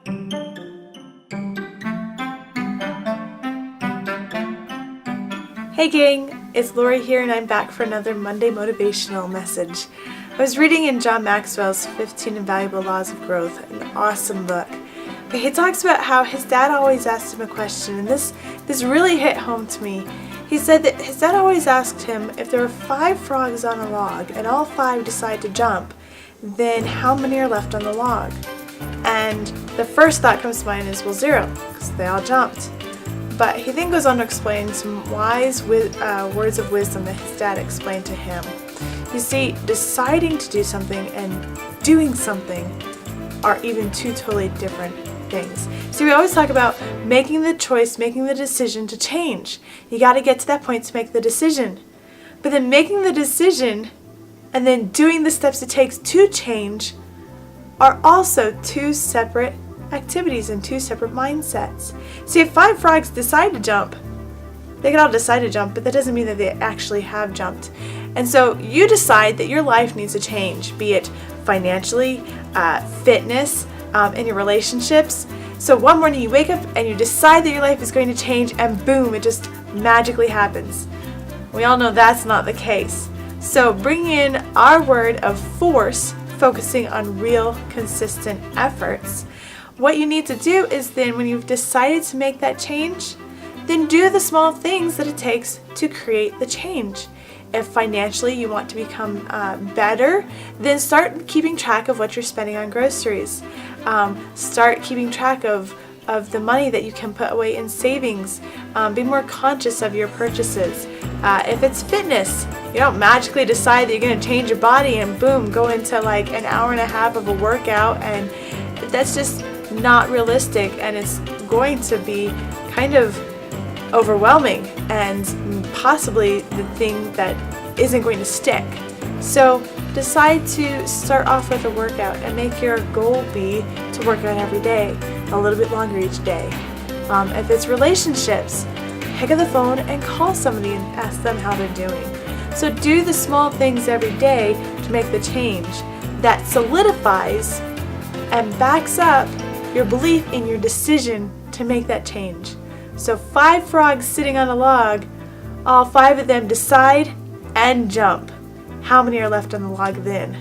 Hey gang, it's Lori here and I'm back for another Monday motivational message. I was reading in John Maxwell's 15 Invaluable Laws of Growth, an awesome book. But he talks about how his dad always asked him a question, and this really hit home to me. He said that his dad always asked him if there were 5 frogs on a log and all 5 decide to jump, then how many are left on the log? And the first thought comes to mind is, well, 0, because they all jumped. But he then goes on to explain some wise words of wisdom that his dad explained to him. You see, deciding to do something and doing something are even 2 totally different things. See, we always talk about making the choice, making the decision to change. You got to get to that point to make the decision. But then making the decision and then doing the steps it takes to change are also 2 separate activities and 2 separate mindsets. See, if 5 frogs decide to jump, they can all decide to jump, but that doesn't mean that they actually have jumped. And so you decide that your life needs to change, be it financially, fitness, in your relationships. So one morning you wake up and you decide that your life is going to change, and boom, it just magically happens. We all know that's not the case. So bring in our word of force, focusing on real, consistent efforts. What you need to do is then, when you've decided to make that change, then do the small things that it takes to create the change. If financially you want to become better, then start keeping track of what you're spending on groceries. Start keeping track of the money that you can put away in savings. Be more conscious of your purchases. If it's fitness, you don't magically decide that you're going to change your body and boom, go into like an hour and a half of a workout, and that's just not realistic, and it's going to be kind of overwhelming and possibly the thing that isn't going to stick. So decide to start off with a workout and make your goal be to work out every day, a little bit longer each day. If it's relationships, pick up the phone and call somebody and ask them how they're doing. So do the small things every day to make the change that solidifies and backs up your belief in your decision to make that change. So 5 frogs sitting on a log, all 5 of them decide and jump. How many are left on the log then?